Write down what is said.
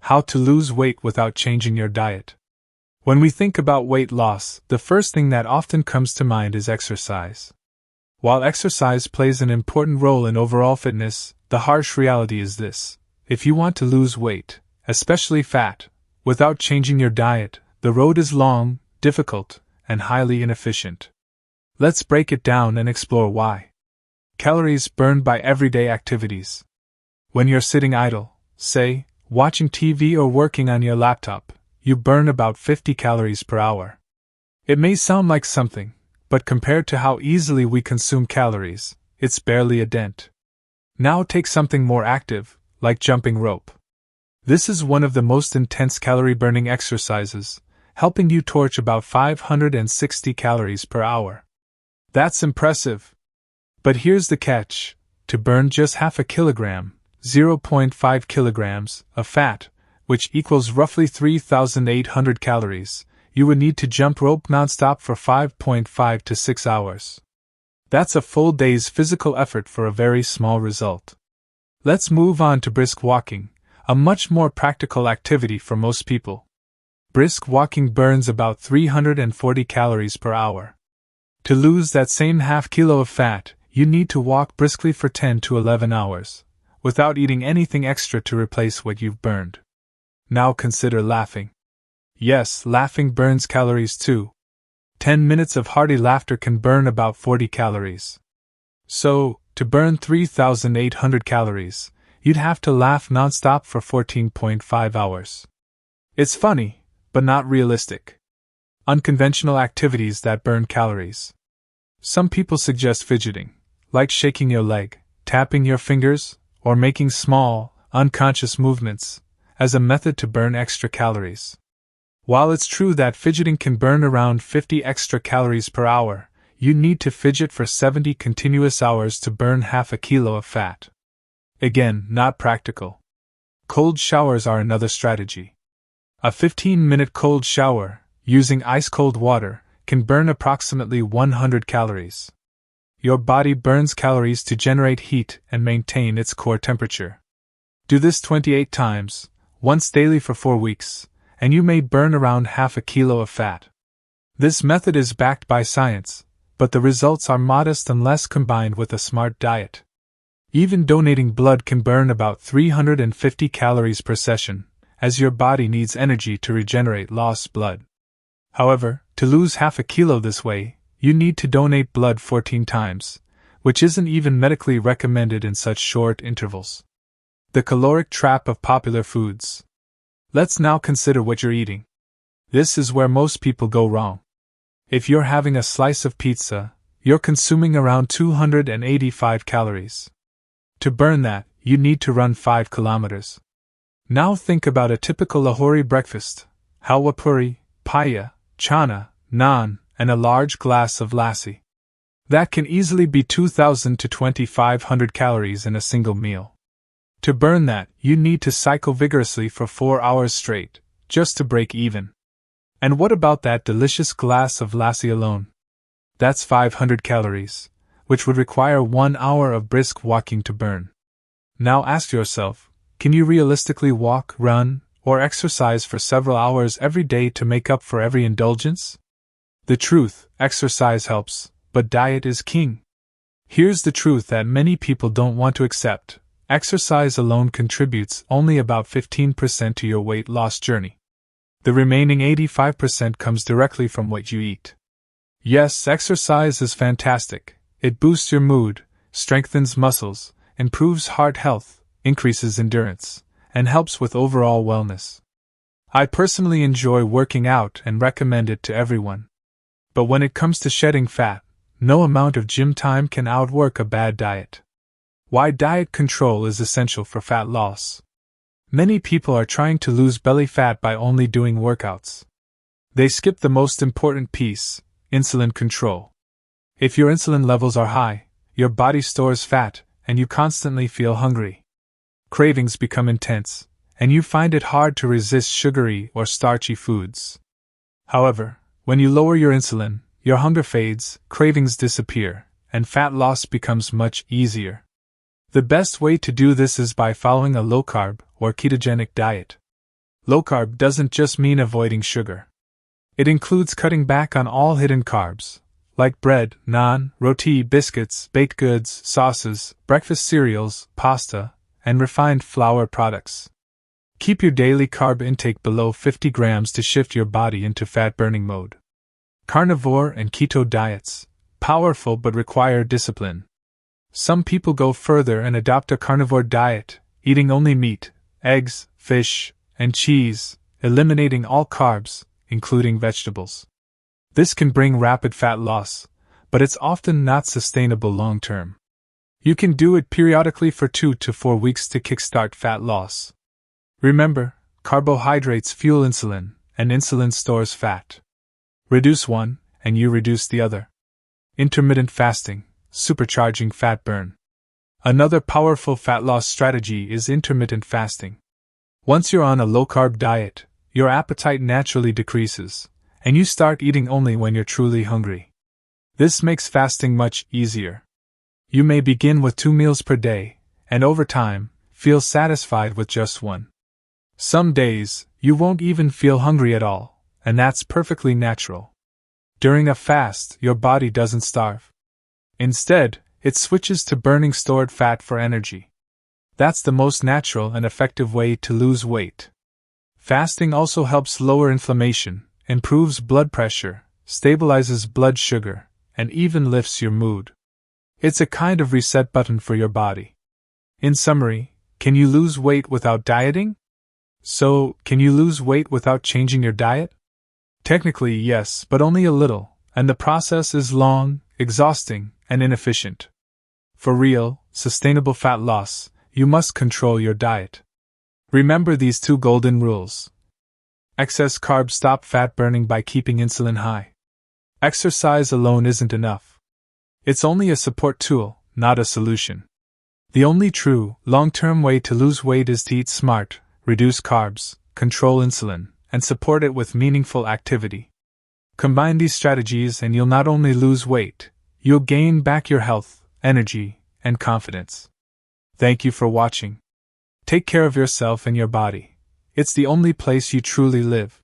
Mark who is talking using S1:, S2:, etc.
S1: How to lose weight without changing your diet. When we think about weight loss, the first thing that often comes to mind is exercise. While exercise plays an important role in overall fitness, the harsh reality is this: if you want to lose weight, especially fat, without changing your diet, the road is long, difficult, and highly inefficient. Let's break it down and explore why. Calories burned by everyday activities. When you're sitting idle, say, watching TV or working on your laptop, you burn about 50 calories per hour. It may sound like something, but compared to how easily we consume calories, it's barely a dent. Now take something more active, like jumping rope. This is one of the most intense calorie-burning exercises, helping you torch about 560 calories per hour. That's impressive. But here's the catch: to burn just half a kilogram, 0.5 kilograms, of fat, which equals roughly 3,800 calories, you would need to jump rope nonstop for 5.5 to 6 hours. That's a full day's physical effort for a very small result. Let's move on to brisk walking, a much more practical activity for most people. Brisk walking burns about 340 calories per hour. To lose that same half kilo of fat, you need to walk briskly for 10 to 11 hours, without eating anything extra to replace what you've burned. Now consider laughing. Yes, laughing burns calories too. 10 minutes of hearty laughter can burn about 40 calories. So, to burn 3,800 calories, you'd have to laugh nonstop for 14.5 hours. It's funny, but not realistic. Unconventional activities that burn calories. Some people suggest fidgeting, like shaking your leg, tapping your fingers, or making small, unconscious movements, as a method to burn extra calories. While it's true that fidgeting can burn around 50 extra calories per hour, you need to fidget for 70 continuous hours to burn half a kilo of fat. Again, not practical. Cold showers are another strategy. A 15-minute cold shower, using ice-cold water, can burn approximately 100 calories. Your body burns calories to generate heat and maintain its core temperature. Do this 28 times, once daily for 4 weeks, and you may burn around half a kilo of fat. This method is backed by science, but the results are modest unless combined with a smart diet. Even donating blood can burn about 350 calories per session, as your body needs energy to regenerate lost blood. However, to lose half a kilo this way, you need to donate blood 14 times, which isn't even medically recommended in such short intervals. The caloric trap of popular foods. Let's now consider what you're eating. This is where most people go wrong. If you're having a slice of pizza, you're consuming around 285 calories. To burn that, you need to run 5 kilometers. Now think about a typical Lahori breakfast: halwa puri, paya, chana, naan, and a large glass of lassi. That can easily be 2,000 to 2,500 calories in a single meal. To burn that, you need to cycle vigorously for 4 hours straight, just to break even. And what about that delicious glass of lassi alone? That's 500 calories, which would require 1 hour of brisk walking to burn. Now ask yourself, can you realistically walk, run, or exercise for several hours every day to make up for every indulgence? The truth: exercise helps, but diet is king. Here's the truth that many people don't want to accept: exercise alone contributes only about 15% to your weight loss journey. The remaining 85% comes directly from what you eat. Yes, exercise is fantastic. It boosts your mood, strengthens muscles, improves heart health, increases endurance, and helps with overall wellness. I personally enjoy working out and recommend it to everyone. But when it comes to shedding fat, no amount of gym time can outwork a bad diet. Why diet control is essential for fat loss. Many people are trying to lose belly fat by only doing workouts. They skip the most important piece: insulin control. If your insulin levels are high, your body stores fat, and you constantly feel hungry. Cravings become intense, and you find it hard to resist sugary or starchy foods. However, when you lower your insulin, your hunger fades, cravings disappear, and fat loss becomes much easier. The best way to do this is by following a low-carb or ketogenic diet. Low carb doesn't just mean avoiding sugar. It includes cutting back on all hidden carbs, like bread, naan, roti, biscuits, baked goods, sauces, breakfast cereals, pasta, and refined flour products. Keep your daily carb intake below 50 grams to shift your body into fat-burning mode. Carnivore and keto diets, powerful but require discipline. Some people go further and adopt a carnivore diet, eating only meat, eggs, fish, and cheese, eliminating all carbs, including vegetables. This can bring rapid fat loss, but it's often not sustainable long term. You can do it periodically for 2 to 4 weeks to kickstart fat loss. Remember, carbohydrates fuel insulin, and insulin stores fat. Reduce one, and you reduce the other. Intermittent fasting, supercharging fat burn. Another powerful fat loss strategy is intermittent fasting. Once you're on a low-carb diet, your appetite naturally decreases, and you start eating only when you're truly hungry. This makes fasting much easier. You may begin with 2 meals per day, and over time, feel satisfied with just one. Some days, you won't even feel hungry at all, and that's perfectly natural. During a fast, your body doesn't starve. Instead, it switches to burning stored fat for energy. That's the most natural and effective way to lose weight. Fasting also helps lower inflammation, improves blood pressure, stabilizes blood sugar, and even lifts your mood. It's a kind of reset button for your body. In summary, can you lose weight without dieting? So, can you lose weight without changing your diet? Technically, yes, but only a little, and the process is long, exhausting, and inefficient. For real, sustainable fat loss, you must control your diet. Remember these 2 golden rules. Excess carbs stop fat burning by keeping insulin high. Exercise alone isn't enough. It's only a support tool, not a solution. The only true, long-term way to lose weight is to eat smart, reduce carbs, control insulin, and support it with meaningful activity. Combine these strategies and you'll not only lose weight, you'll gain back your health, energy, and confidence. Thank you for watching. Take care of yourself and your body. It's the only place you truly live.